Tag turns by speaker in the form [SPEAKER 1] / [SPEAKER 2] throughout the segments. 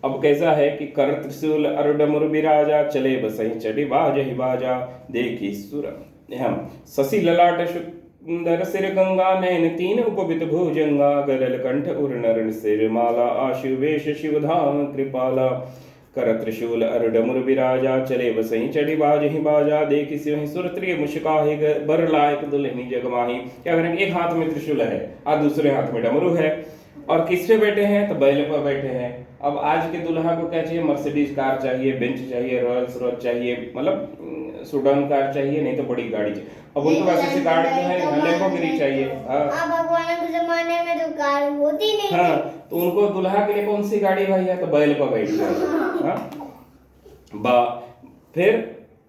[SPEAKER 1] अब कैसा है कि कर त्रिशूल अरुड मुर बिराजा, चले बसहि चढ़ी बाज ही बाजा, देखी सुर हम शशि ललाट सुंदर सिर गंगा, नयन तीन उपबित भुजंगा, गरल कंठ उर नर सिर माला, आशु वेश शिव धाम कृपाला, कर त्रिशूल अरुड मुर बिराजा, चले बसहि चढ़ी बाज ही बाजा, देखी सिवहि सुर त्रिय मुस्काहि, बर लायक दुल्हनी जगमाही। क्या करेंगे, एक हाथ में त्रिशूल है और दूसरे हाथ में डमरू है, और किस पे बैठे हैं, तो बैल पर बैठे हैं। अब आज के दुल्हा को क्या चाहिए, मर्सिडीज कार चाहिए, बेंच चाहिए, रॉयल्स रॉयस चाहिए, मतलब सुडान कार चाहिए, नहीं तो बड़ी गाड़ी चाहिए। अब उनके पास ऐसी गाड़ी तो है, लैम्बोर्गिनी चाहिए। हाँ,
[SPEAKER 2] भगवान के जमाने में तो कार होती नहीं।
[SPEAKER 1] हाँ, तो उनको दुल्हा के लिए कौन सी गाड़ी भाई है, तो बैल पर बैठ जाए। हाँ, बा फिर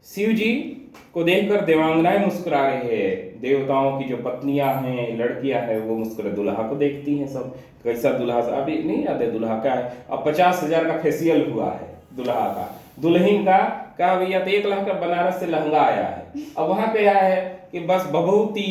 [SPEAKER 1] शिव जी को देखकर देवांगनाएं मुस्कुरा रहे हैं। देवताओं की जो पत्नियां हैं, लड़कियां हैं, वो मुस्कुरा दुल्हा को देखती हैं। सब कैसा दुल्हा, अभी नहीं याद है दुल्हा क्या है। अब 50,000 का फेशियल हुआ है दुल्हा का, दुल्हन का क्या भैया, तो 1 लाख का बनारस से लहंगा आया है। अब वहां पे आया है कि बस बभूति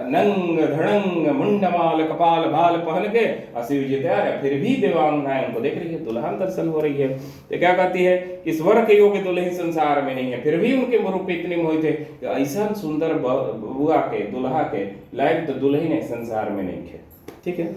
[SPEAKER 1] नंग धड़ंग मुंडमाल कपाल भाल पहन के शिव जी तैयार है, फिर भी देवांगनाएं उनको देख रही है, दुल्हन दर्शन हो रही है। तो क्या कहती है, इस वर के योग्य दुल्हन संसार में नहीं है, फिर भी उनके रूप पे इतने मोहित है कि ऐसा सुंदर बुआ के दुल्हा के लायक तो दुल्हन है संसार में नहीं है। ठीक है,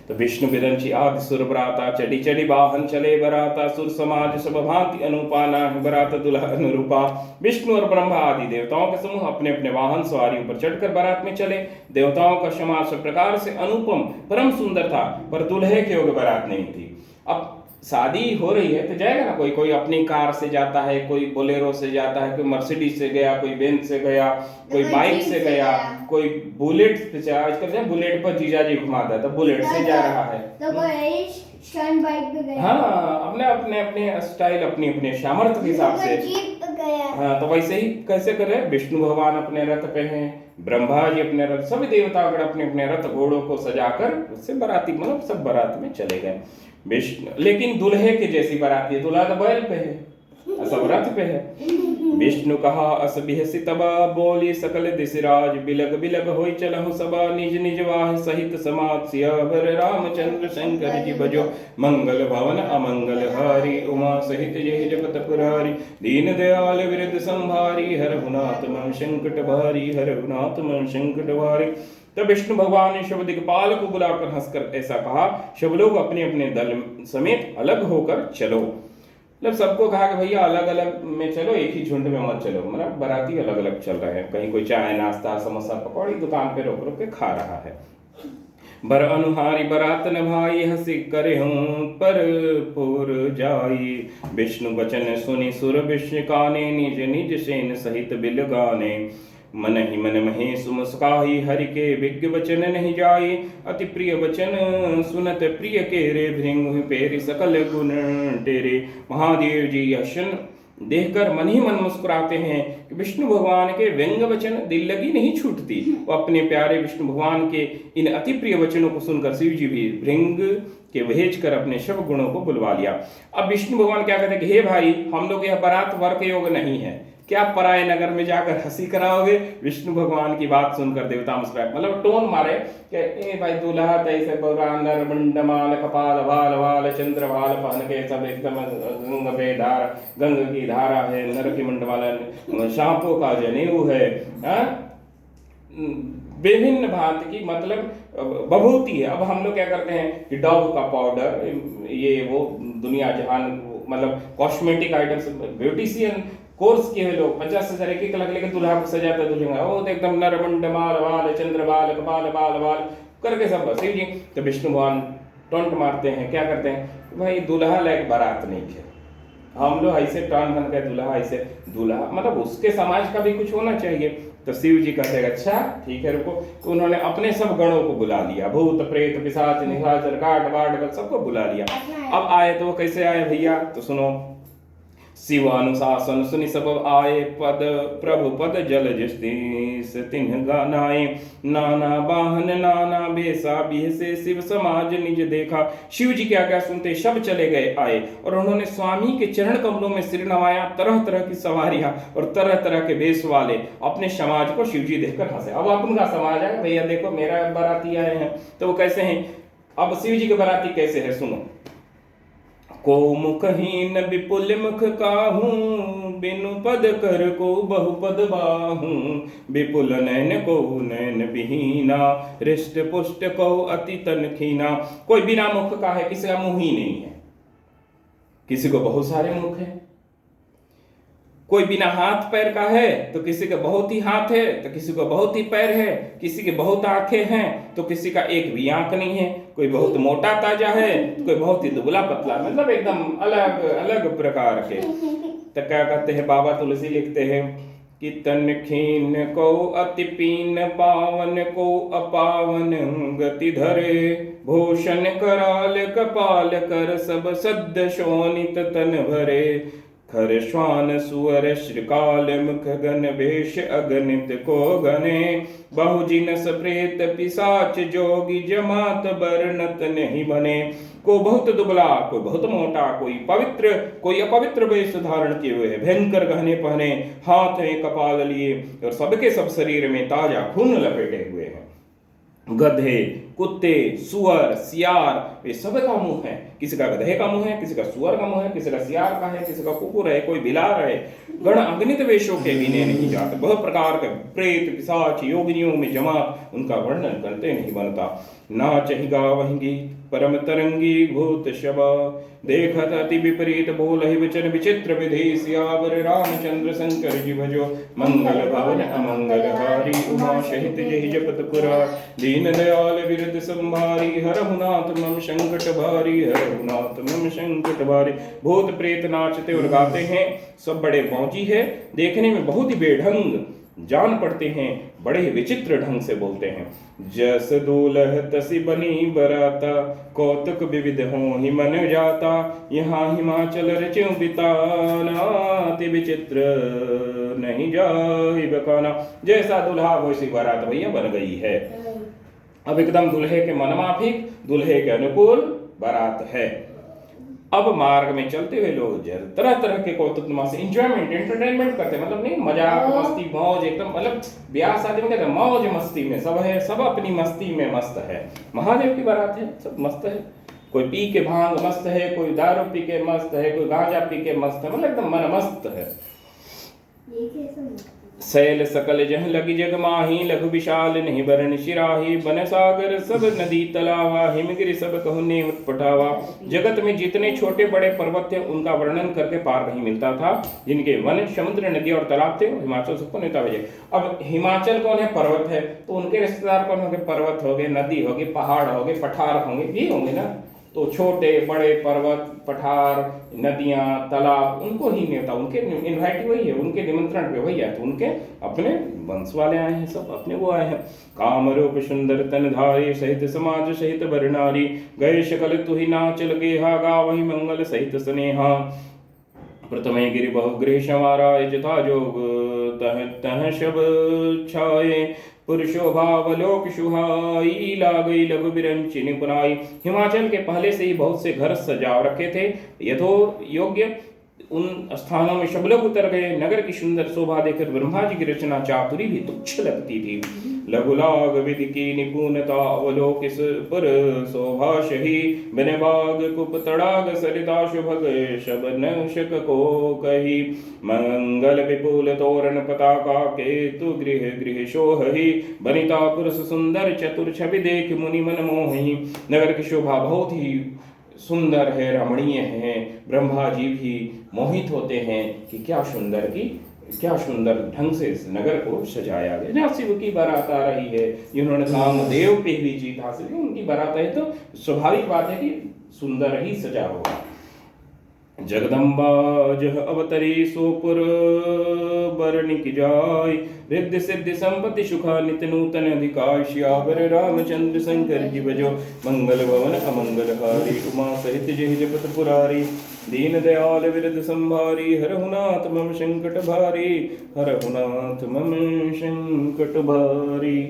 [SPEAKER 1] तो विष्णु विरंची आदि सुर बराता, चढ़ी चढ़ी वाहन चले बराता, सुर समाज सब भांति अनुपाना, बरात दुल्हा अनुरूपा। विष्णु और ब्रह्मा आदि देवताओं के समूह अपने अपने वाहन सवारी पर चढ़कर बारात में चले। देवताओं का समाज सब प्रकार से अनुपम परम सुंदर था, पर दुल्हे के योग्य बारात नहीं थी। अब शादी हो रही है तो जाएगा ना, कोई कोई अपनी कार से जाता है, कोई बोलेरो से जाता है, कोई मर्सिडीज से गया, कोई बेंज से गया, कोई बाइक से गया, कोई बुलेट पे चला। आजकल बुलेट पर जीजा जी घुमाता है, तो बुलेट से जा रहा है,
[SPEAKER 2] तो कोई स्टंट बाइक पे गया।
[SPEAKER 1] हाँ, अपने अपने अपने स्टाइल, अपनी अपने सामर्थ्य के हिसाब से
[SPEAKER 2] जीप पे गया।
[SPEAKER 1] हाँ, तो वैसे ही कैसे करे, विष्णु भगवान अपने रथ पे हैं, ब्रह्मा जी अपने रथ, सभी देवतागण अपने अपने रथ घोड़ों को सजाकर उससे बाराती, मतलब सब बारात में चले गए। विष्णु लेकिन दुल्हे के जैसी बाराती है, दुल्हा तो बैल पे है, सब रथ पे है। विष्णु कहा अस बिहसि तबा, बोली सकल दिशराज, बिलग बिलग होई चलहु सबा, निज निज वाह सहित समाज, सियावर रामचंद्र शंकर जी भजो, मंगल भवन अमंगल हारी, उमा सहित जय जगत पुरारी, दीन दयाल विरद संभारी, हरहुनाथ मन संकट भारी, हरहुनाथ मन संकट भारी। तब विष्णु भगवान ने शव दिक्पाल को बुलाकर हंसकर ऐसा कहा, सब लोग अपने अपने दल समेत अलग होकर चलो। मतलब सबको कहा कि भैया अलग अलग में चलो, एक ही झुंड में मत चलो। मतलब बाराती अलग अलग चल रहे हैं, कहीं कोई चाय नाश्ता समोसा पकौड़ी दुकान पे रोक रोक के खा रहा है। बर अनुहारी बरात न भाई, हंसी करे हूँ पर पुर जाई, विष्णु वचन सुनि सुर विष्णु काने, निज निज सेन सहित बिल गाने, मन ही मन महेश मुस्काही, हरि के विज्ञ वचन नहीं जाई, अति प्रिय वचन सुनत प्रिय के रे, भृंग पेरि सकल गुण तेरे। महादेव जी यह क्षण देखकर मन ही मन मुस्कुराते हैं कि विष्णु भगवान के व्यंग वचन दिल लगी नहीं छूटती। वो अपने प्यारे विष्णु भगवान के इन अति प्रिय वचनों को सुनकर शिव जी भी भृंग के भेज कर अपने सब गुणों को बुलवा लिया। अब विष्णु भगवान क्या कहते हैं कि हे भाई, हम लोग यह बारात वर के योग नहीं है, क्या पराये नगर में जाकर हंसी कराओगे। विष्णु भगवान की बात सुनकर देवता मुस्कुराए, मतलब टोन मारे कि ए भाई दुल्हा तैसे नर मुंडमाल कपाल भाल भाल चंद्र भाल पहन के सब एकदम गंग पे धारा, गंग की धारा है, नर की मुंडमाल, सांपों का जनेऊ है, विभिन्न भांति की मतलब बभूति है। अब हम लोग क्या करते हैं कि डॉव का पाउडर, ये वो दुनिया जहान, मतलब कॉस्मेटिक आइटम्स, ब्यूटिशियन कोर्स किए हुए लोग 50,000 एक लाख लेकर दुल्हा को सजाते दुल्हन, वो तो एकदम नरमुंड माल वाल चंद्र बाल कपाल बाल बाल करके सब बस जी। तो विष्णु भगवान टोंट मारते हैं, क्या करते हैं भाई, दुल्हा लायक बारात नहीं है, हम लोग ऐसे टर्न बन गए, दुल्हा ऐसे, दुल्हा मतलब उसके समाज का भी कुछ होना चाहिए। तो शिव जी कहते हैं अच्छा ठीक है रुको। तो उन्होंने अपने सब गणों को बुला लिया, भूत प्रेत पिशाच निशाचर काट वाट सबको बुला लिया। अब आए तो वो कैसे आए भैया, तो सुनो, शिवानुशासन सुनि सब आए, पद प्रभु पद जल जस्तीस तिन्ह गानाए, नाना वाहन नाना बेसा बिहसे, शिव समाज निज देखा। शिव जी क्या क्या सुनते, सब चले गए आए और उन्होंने स्वामी के चरण कमलों में सिर नवाया। तरह तरह की सवारियां और तरह तरह के वेश वाले अपने समाज को शिव जी देखकर हंसे। अब उनका समाज है, भैया देखो मेरा बाराती आए हैं, तो वो कैसे हैं। अब शिव जी के बाराती कैसे है सुनो, को मुखहीन विपुल मुख काहू, बिनु पद कर को बहुपद बाहू। विपुल नयन को नयन विहीना, हृष्ट पुष्ट को अति तन खीना। कोई बिना मुख का है, किसी का मुंह ही नहीं है, किसी को बहुत सारे मुख है। कोई बिना हाथ पैर का है तो किसी का बहुत ही हाथ है, तो किसी को बहुत ही पैर है। किसी के बहुत आंखें हैं तो किसी का एक भी आंख नहीं है। कोई बहुत मोटा ताजा है तो कोई बहुत ही दुबला पतला, मतलब एकदम अलग अलग प्रकार के। तो क्या कहते हैं बाबा तुलसी लिखते हैं कि तन खीन को अति पीन, पावन को अपावन गति धरे। भूषण कराल कपाल कर, सब सद्द शोणित तन भरे। खर श्वान सुअर श्रीकाल, मुख गण भेष अगणित को गणे। बहुजिनस प्रेत पिशाच, जोगी जमात बरनत नहीं बने। को बहुत दुबला, कोई बहुत मोटा, कोई पवित्र, कोई अपवित्र वेश धारण किए हुए है, भयंकर गहने पहने, हाथ में कपाल लिए, और सबके सब शरीर में ताजा खून लपेटे हुए हैं। गधे, कुत्ते, सुअर, सियार, ये सब का मुंह है। किसी का गधे का मुंह है, किसी का सुअर का मुंह है, किसी का सियार का है, किसी का कुकुर है, कोई बिलार है। गण अगणित वेशों के बिने नहीं जाते। बहुत प्रकार के प्रेत पिशाच योगिनियों में जमा, उनका वर्णन करते नहीं बनता। नाच ही गावहि गीत, परम तरंगी भूत शबा। देखत अति विपरीत बोलहि वचन, विचित्र विधि। सियावर रामचंद्र शंकर जी भजो, मंगल भवन अमंगल हारी। उमा सहित जहि जपत पुरा, दीन दयाल विरद संभारी। हरहु नाथ मम संकट भारी, हरहु नाथ मम संकट भारी। भूत प्रेत नाचते और गाते हैं, सब बड़े मौजी है, देखने में बहुत ही बेढंग जान पड़ते हैं, बड़े ही विचित्र ढंग से बोलते हैं। जस दूल्ह तसी बनी बराता, कौतुक विविध हो ही मन जाता। यहाँ हिमाचल रच्यों बिताना, अति विचित्र नहीं जाहि बकाना। जैसा दूल्हा वैसी बारात भैया बन गई है। अब एकदम दूल्हे के मनमाफिक, दूल्हे के अनुकूल बारात है। अब मार्ग में चलते हुए लोग तरह तरह के कौतुक से इंजॉयमेंट एंटरटेनमेंट करते हैं, मतलब नहीं मजाक मस्ती मौज, एकदम मतलब ब्याह शादी में कहते हैं मौज मस्ती में सब है, सब अपनी मस्ती में मस्त है। महादेव की बारात है, सब मस्त है। कोई पी के भांग मस्त है, कोई दारू पी के मस्त है, कोई गांजा पी के मस्त है, मतलब एकदम मन मस्त है। शैल सकल जह लगी जग माही, लघु विशाल नहीं बरन शिराही। बन सागर सब नदी तलावा, हिमगिरि सब कहु नेम पठावा। जगत में जितने छोटे बड़े पर्वत थे उनका वर्णन करके पार नहीं मिलता था। जिनके वन समुद्र नदी और तालाब थे, हिमाचल सबको नेता भेजे। अब हिमाचल कौन है? पर्वत है, तो उनके रिश्तेदार कौन होंगे? पर्वत हो गए, नदी होगी, पहाड़ हो गए, पठार होंगे, ये होंगे ना। तो छोटे बड़े पर्वत, पठार, नदियां, तालाब, उनको ही नेता, उनके इनवाइट वही है, उनके निमंत्रण पे वही है, तो उनके अपने वंश वाले आए हैं, सब अपने वो आए हैं। काम रूप सुंदर तन धारी, सहित समाज सहित बर नारी। गए शकल तुहि नाचल गेहा, गावहि मंगल सहित स्नेहा। प्रथमे गिरि बहुगृह समाराय, जथा जोग तह तह शब छाए। पुरुषो भावलोक सुहाई, लागई लघु बिरंची निपुनाई। हिमाचल के पहले से ही बहुत से घर सजा रखे थे यथो योग्य। उन स्थानों में सब लोग उतर गए। नगर की सुंदर शोभा देखकर ब्रह्मा जी की रचना चातुरी भी तुच्छ लगती थी। लघु लाग विधि की निपुणता, अवलोक पर शोभा सही। बिन बाग कुप तड़ाग सरिता शुभग, शबन शक को कही। मंगल विपुल तोरण पताका, केतु गृह गृह शोही। बनिता पुरुष सुंदर चतुर, छवि देख मुनि मन मोहि। नगर की शोभा बहुत ही सुंदर है, रमणीय है। ब्रह्मा जी भी मोहित होते हैं कि क्या सुंदर ढंग से इस नगर को सजाया गया। जहाँ शिव की बारात आ रही है, जिन्होंने कामदेव पे भी जीत हासिल की, उनकी बारात है, तो स्वाभाविक बात है कि सुंदर ही सजा होगा। जगदम्बा जह अवतरी सोपुर, बरनिक जाय। रिद्धि सिद्धि संपत्ति सुखा, नित्य नूतन अधिकार। श्यावर रामचंद्र शंकर जी भजो, मंगल भवन अमंगल हारी। उमा सहित जहि जपत पुरारी, दीन दयाल विरद संभारी। हरहु नाथ मम संकट भारी, हरहु नाथ मम संकट भारी।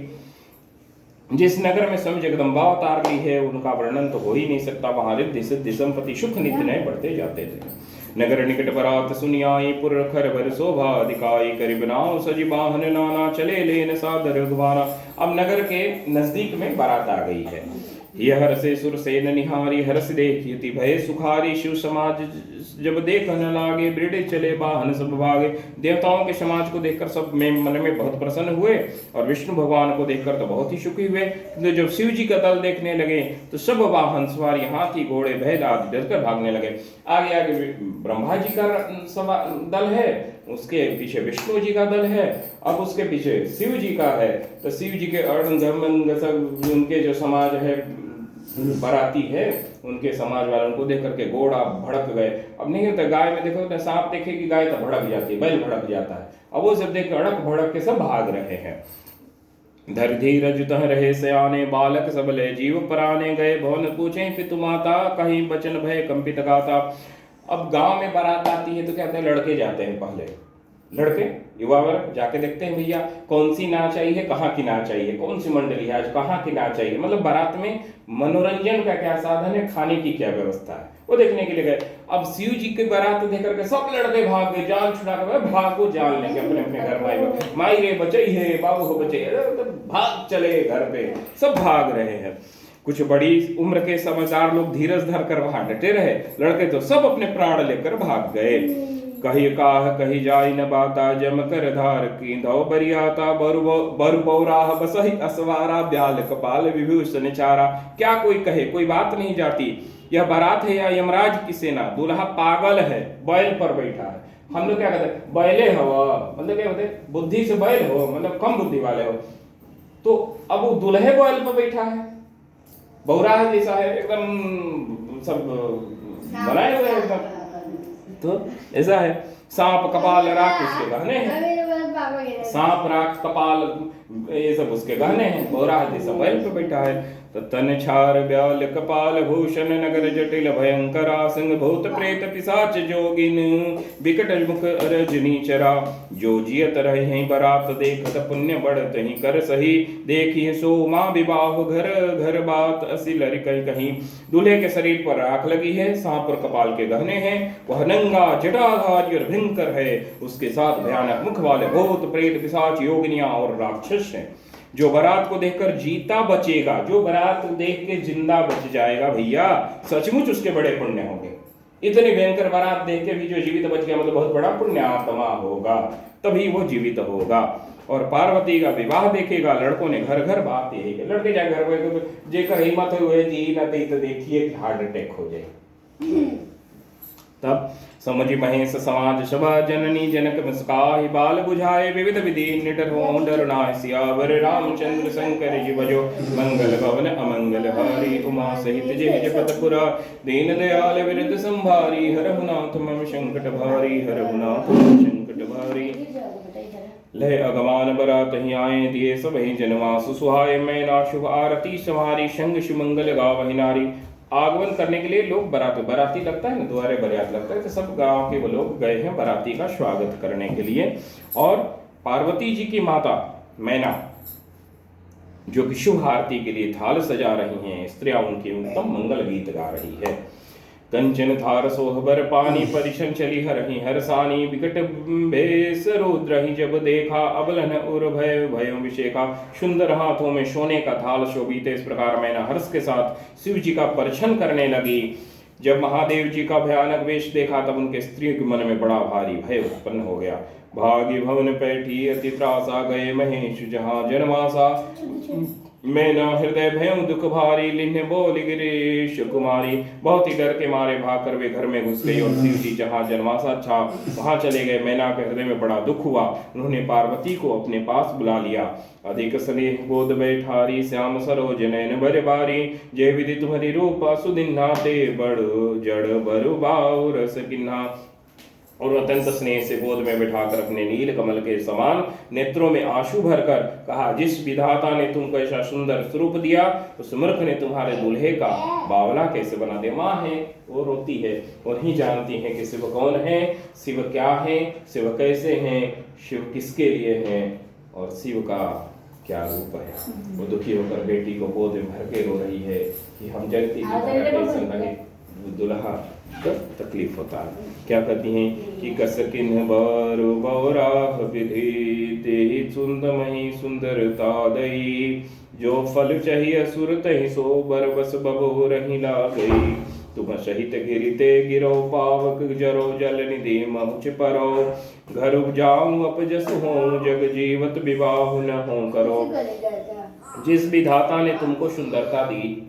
[SPEAKER 1] जिस नगर में स्वयं जगदम्बा अवतार ली है, उनका वर्णन तो हो ही नहीं सकता। वहां रिद्धि सिद्धि संपत्ति सुख नित्य नए बढ़ते जाते थे। नगर निकट बरात सुनियाई, पुर खर भर शोभा दिखाई। करीब नाव सजी वाहन नाना, चले लेन सादर घुमाना। अब नगर के नजदीक में बारात आ गई है। यह हर्षे सुर सेन निहारी, हर्ष देखियति भय सुखारी। शिव समाज जब देखन लागे, बृढ़ चले वाहन सब भागे। देवताओं के समाज को देखकर सब में मन में बहुत प्रसन्न हुए, और विष्णु भगवान को देखकर तो बहुत ही सुखी हुए। तो जब शिव जी का दल देखने लगे तो सब वाहन सवारी, हाथी घोड़े बैल आदि डरकर भागने लगे। आगे आगे ब्रह्मा जी का दल है, उसके पीछे विष्णु जी का दल है, अब उसके पीछे शिव जी का है। तो शिव जी के अर्णंग सब उनके जो समाज है बाराती है, उनके समाज वालों को देख करके घोड़ा भड़क गए। अब नहीं होता गाय में देखो, सांप देखेगी गाय तो भड़क जाती है, बैल भड़क जाता है। अब वो सब देख अड़क भड़क के सब भाग रहे हैं। धर धीरज तह रहे सयाने, बालक सबले जीव पराने गए। भवन पूछे पितु माता, कहीं बचन भय कंपित गाता। अब गांव में बारात आती है तो क्या कहते हैं, लड़के जाते हैं पहले, लड़के युवा वर्ग जाके देखते हैं भैया कौन सी नाच आई है, कहाँ की नाच आई है, कौन सी मंडली है आज, कहाँ की नाच आई है। मतलब बारात में मनोरंजन का क्या साधन है, खाने की क्या व्यवस्था है, वो देखने के लिए गए। अब शिव जी की बारात देख के सब लड़के भाग गए, जाल छुड़ा कर भागो जाल लेके अपने अपने घर। माई रे बचई है, बाबू हो बचई, भाग चले घर पे, सब भाग रहे हैं। कुछ बड़ी उम्र के समझदार लोग धीरज धर कर वहां डटे रहे, लड़के तो सब अपने प्राण लेकर भाग गए। कही काह कही जाय न बाता, जम कर धार की धौ बरियाता। बरु बौराह बसहि असवारा, ब्याल कपाल विभूषण चारा। क्या कोई कहे, कोई बात नहीं जाती। यह बारात है या यमराज की सेना। दूल्हा पागल है, बैल पर बैठा है। हम लोग क्या कहते हैं, बैले हो, मतलब क्या होते हैं, बुद्धि से बैल हो, मतलब कम बुद्धि वाले हो। तो अब वो दूल्हे बैल पर बैठा है, बौराह जैसा है, एकदम सब बनाए हुए एकदम। तो ऐसा है, सांप कपाल राख उसके गहने हैं, सांप राख कपाल ये सब उसके गहने हैं। बौराह जैसा बैल पे बैठा है। तो तन छार ब्याल कपाल भूषण, नगर जटिल भयंकरा। संग भूत प्रेत पिशाच जोगिन, विकट मुख रजनी चरा। जो जियत रहे बारात देखत, पुण्य बढ़त ही कर सही। देखिए सो माँ विवाह घर घर बात, असी लड़कई कहीं। दूल्हे के शरीर पर राख लगी है, सांप और कपाल के गहने हैं। वह नंगा जटाधारी और भयंकर है, उसके साथ भयानक मुख वाले भूत प्रेत पिशाच योगिनियां और राक्षस हैं। जो बारात को देखकर जीता बचेगा, जो बारात देख के जिंदा बच जाएगा भैया, सचमुच उसके बड़े पुण्य होंगे। इतनी भयंकर बारात देख के भी जो जीवित बच गया, मतलब बहुत बड़ा पुण्य आत्मा होगा, तभी वो जीवित होगा। और पार्वती का विवाह देखेगा, लड़कों ने घर घर बात यही है, लड़के जाए घर पे जेकर हिम्मत हुए जी न दे तो देखिए हार्ट अटैक हो जाए। तब समझि महेश समाज सभा, जननी जनक मुस्काहि बाल बुझाए। विविध विधि निडर हो डर नाहि, सियावर रामचंद्र शंकर जी भजो। मंगल भवन अमंगल हारी, उमा सहित जय जपत पुरा। दीन दयाल विरद संभारी, हरहुनाथ मम संकट भारी, हरहुनाथ मम संकट भारी। लय अगमान बरात ही आए, दिए सब ही जनवासु सुहाए। मैना शुभ आरती समारी, संग सुमंगल गावहि नारी। आगमन करने के लिए लोग बराती लगता है ना, द्वारे बरात लगता है, तो सब गांव के वो लोग गए हैं बराती का स्वागत करने के लिए। और पार्वती जी की माता मैना जो कि शुभ आरती के लिए थाल सजा रही हैं, स्त्रियां उनकी उत्तम मंगल गीत गा रही है। कंचन थार सोहबर पानी, परिशन चली हरहि हरसानी। विकट भेष रुद्रहि जब देखा, अबलन उर भय भयों विशेखा। सुंदर हाथों में सोने का थाल शोभित। इस प्रकार मैंने हर्ष के साथ शिव जी का परिछन करने लगी। जब महादेव जी का भयानक वेश देखा, तब उनके स्त्रियों के मन में बड़ा भारी भय उत्पन्न हो गया। भागी भवन पैठी अति त्रासा, गए महेश जहाँ जनवासा। मैना हृदय भयों दुख भारी, लिन्ह बोल गिरीश कुमारी। बहुत ही डर के मारे भाग कर वे घर में घुस गई, और शिव जी जहाँ जनवासा था वहां चले गए। मैना के हृदय में बड़ा दुख हुआ, उन्होंने पार्वती को अपने पास बुला लिया। अधिक स्नेह बोध बैठारी, श्याम सरोज नयन बर बारी। जय विधि तुम्हारी रूपा सुदिन्हा, ते बड़ जड़ बरु बाऊ रस किन्हा। और अत्यंत स्नेह से गोद में बिठाकर अपने नील कमल के समान नेत्रों में आंसू भरकर कहा, जिस विधाता ने तुमको ऐसा सुंदर स्वरूप दिया, उस मूर्ख ने तुम्हारे दूल्हे का बावला कैसे बना दिया। माँ है वो रोती है, वो नहीं जानती है कि शिव कौन है, शिव क्या है, शिव कैसे हैं, शिव किसके लिए हैं, और शिव का क्या रूप है। वो दुखी होकर बेटी को गोद में भर के रो रही है कि हम जगती टेंशन रहे, दुल्हा को तकलीफ होता है। क्या कहती हैं कि कसकिन बार बौराह विधि तेहि सुंदमहि सुंदरता दई, जो फल चाहिए सुर तहि सो बर बस बबो रही ला गई, तुम सहित गिरते गिरो पावक जरो जल निधि महुच परो, घर उपजाऊं अपजस हो जग जीवत विवाह न हो करो। जिस विधाता ने तुमको सुंदरता दी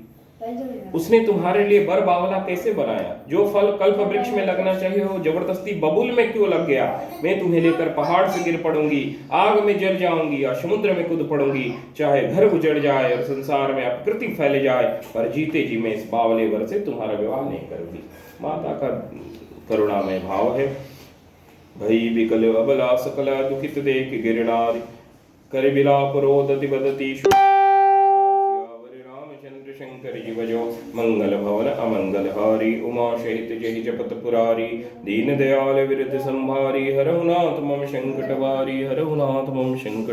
[SPEAKER 1] उसने तुम्हारे लिए बर बावला कैसे बनाया, जो फल कल्प वृक्ष में लगना चाहिए वो जबरदस्ती बबूल में क्यों लग गया। मैं तुम्हें लेकर पहाड़ से गिर पड़ूंगी, आग में जल जाऊंगी और समुद्र में कूद पड़ूंगी, चाहे घर उजड़ जाए और संसार में अपकृति फैल जाए, पर जीते जी मैं इस बावले वर से तुम्हारा विवाह नहीं करूंगी। माता का करुणामय भाव है। भई विकल अबला सकला दुखित देख गिरनार, कर विलाप रोदति बदति शंकर जीवजो, मंगल भवन अमंगल हारी, उमा सहित जहि जपत पुरारी, दीन दयाल विरध संभारी, हरहुनाथ मम संकट वारी, हरहुनाथ मम संकट